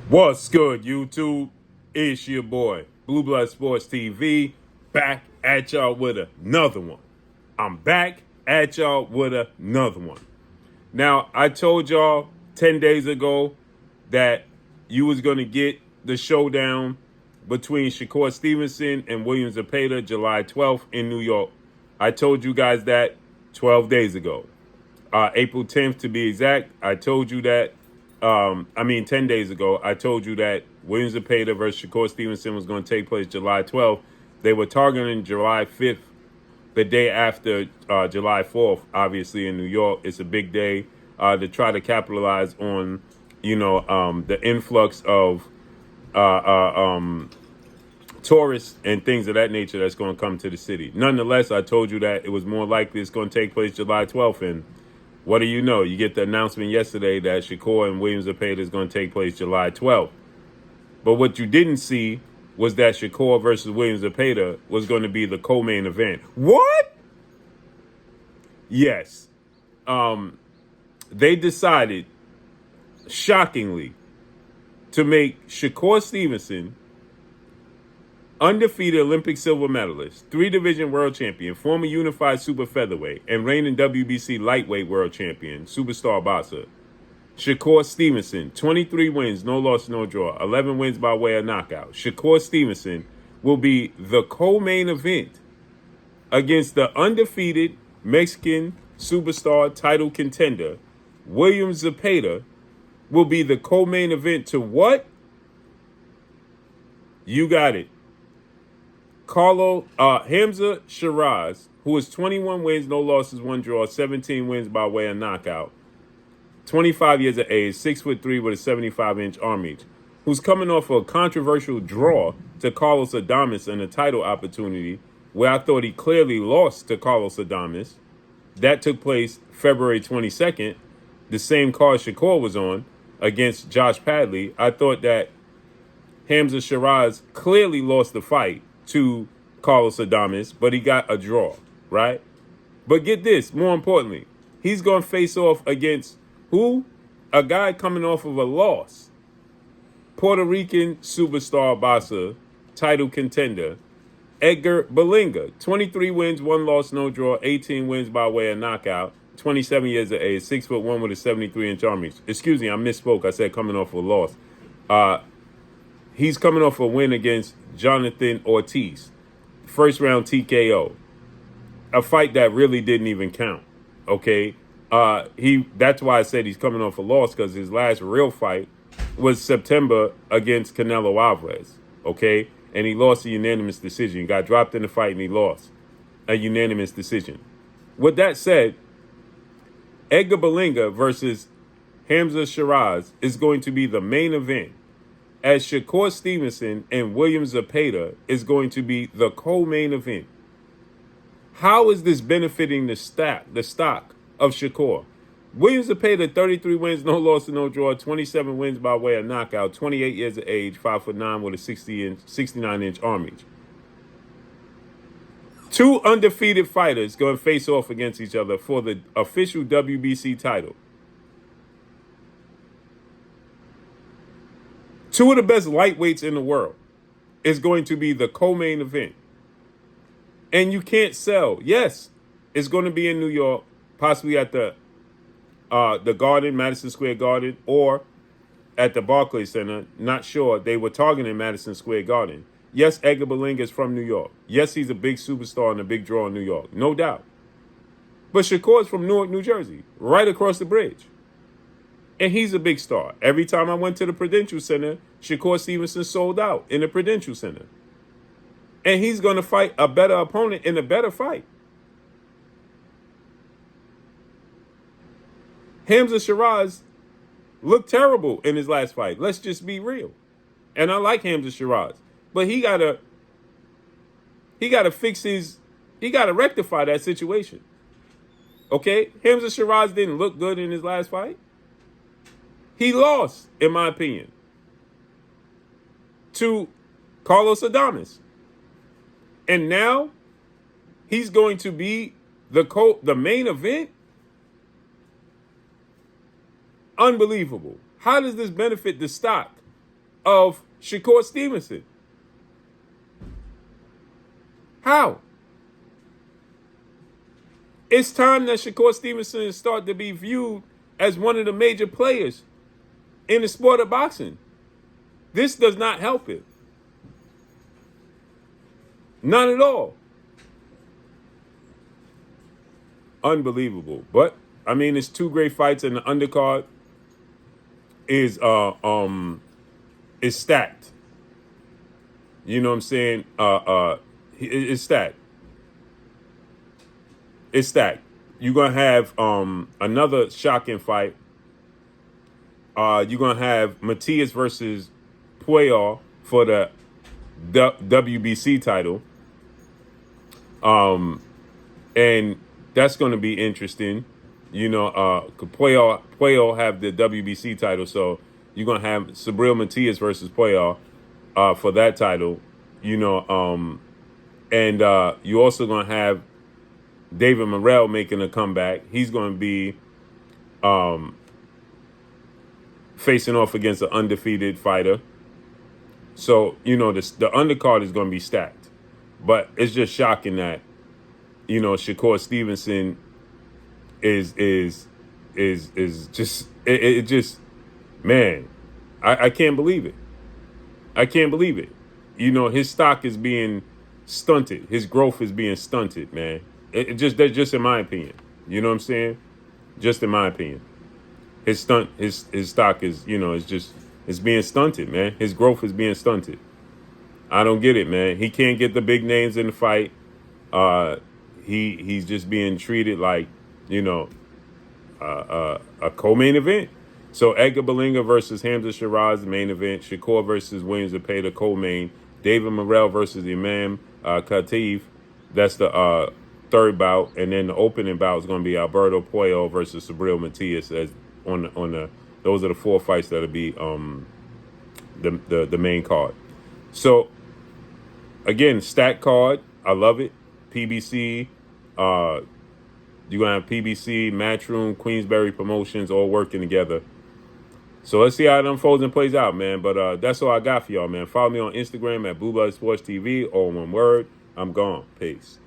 What's good, YouTube? It's your boy, Blue Blood Sports TV, back at y'all with another one. I'm back at y'all with another one. Now, I told y'all 10 days ago that you was going to get the showdown between Shakur Stevenson and William Zepeda July 12th in New York. I told you guys that 12 days ago. April 10th to be exact. I told you that 10 days ago, I told you that William Zepeda versus Shakur Stevenson was going to take place July 12th. They were targeting July 5th, the day after July 4th, obviously in New York. It's a big day to try to capitalize on, the influx of tourists and things of that nature that's going to come to the city. Nonetheless, I told you that it was more likely it's going to take place July 12th, and what do you know? You get the announcement yesterday that Shakur and William Zepeda is going to take place July 12th. But what you didn't see was that Shakur versus William Zepeda was going to be the co-main event. What? Yes. They decided, shockingly, to make Shakur Stevenson undefeated Olympic silver medalist, 3-division world champion, former unified super featherweight, and reigning WBC lightweight world champion, superstar boxer. Shakur Stevenson, 23 wins, no loss, no draw, 11 wins by way of knockout. Shakur Stevenson will be the co-main event against the undefeated Mexican superstar title contender. William Zepeda will be the co-main event to what? You got it. Hamza Sheeraz, who is 21 wins, no losses, 1 draw, 17 wins by way of knockout, 25 years of age, 6'3" with a 75-inch arm reach, who's coming off a controversial draw to Carlos Adames in a title opportunity where I thought he clearly lost to Carlos Adames. That took place February 22nd, the same card Shakur was on against Josh Padley. I thought that Hamza Sheeraz clearly lost the fight to Carlos Adames, but he got a draw, right? But get this, more importantly, he's going to face off against who? A guy coming off of a loss. Puerto Rican superstar boxer, title contender, Edgar Berlanga. 23 wins, 1 loss, no draw, 18 wins by way of knockout, 27 years of age, 6'1" with a 73-inch arm reach. Excuse me, I misspoke. I said coming off a loss. He's coming off a win against Jonathan Ortiz. First round TKO. A fight that really didn't even count. Okay? That's why I said he's coming off a loss, because his last real fight was September against Canelo Alvarez. Okay? And he lost a unanimous decision. He got dropped in the fight and he lost a unanimous decision. With that said, Edgar Berlanga versus Hamza Sheeraz is going to be the main event, as Shakur Stevenson and William Zepeda is going to be the co-main event. How is this benefiting the stock of Shakur? William Zepeda, 33 wins, no loss, no draw, 27 wins by way of knockout, 28 years of age, 5'9" with a 69-inch arm reach. 2 undefeated fighters going to face off against each other for the official WBC title. 2 of the best lightweights in the world is going to be the co-main event. And you can't sell. Yes, it's going to be in New York, possibly at the Garden, Madison Square Garden, or at the Barclays Center. Not sure. They were targeting Madison Square Garden. Yes, Edgar Berlanga is from New York. Yes, he's a big superstar and a big draw in New York. No doubt. But Shakur is from Newark, New Jersey, right across the bridge. And he's a big star. Every time I went to the Prudential Center, Shakur Stevenson sold out in the Prudential Center. And he's going to fight a better opponent in a better fight. Hamza Sheeraz looked terrible in his last fight. Let's just be real. And I like Hamza Sheeraz. But he gotta rectify that situation. Okay? Hamza Sheeraz didn't look good in his last fight. He lost, in my opinion, to Carlos Adames. And now he's going to be the main event? Unbelievable. How does this benefit the stock of Shakur Stevenson? How? It's time that Shakur Stevenson start to be viewed as one of the major players in the sport of boxing. This does not help it. None at all. Unbelievable. But I mean, it's two great fights, and the undercard is stacked. You know what I'm saying? It's stacked. It's stacked. You're gonna have another shocking fight. You're gonna have Matias versus Puello for the WBC title. And that's gonna be interesting. You know, Puello have the WBC title, so you're gonna have Subriel Matias versus Puello for that title. You know, and you're also gonna have David Morrell making a comeback. He's going to be facing off against an undefeated fighter. So, you know, the undercard is going to be stacked. But it's just shocking that, you know, Shakur Stevenson is just it just, man, I can't believe it. I can't believe it. You know, his stock is being stunted. His growth is being stunted, man. That's just in my opinion. You know what I'm saying? Just in my opinion. His stock is, you know, it's being stunted, man. His growth is being stunted. I don't get it, man. He can't get the big names in the fight. He's just being treated like, you know, a co-main event. So Edgar Berlanga versus Hamza Sheeraz, the main event. Shakur versus Williams Zepeda, co-main. David Morrell versus Imam Khatib. That's the third bout, and then the opening bout is going to be Alberto Puello versus Subriel Matias. As on the those are the four fights that'll be the main card. So again, stack card. I love it. PBC. You're gonna have PBC, Matchroom, Queensberry Promotions all working together. So let's see how it unfolds and plays out, man. But that's all I got for y'all, man. Follow me on Instagram at Blue Blood Sports TV, all one word. I'm gone. Peace.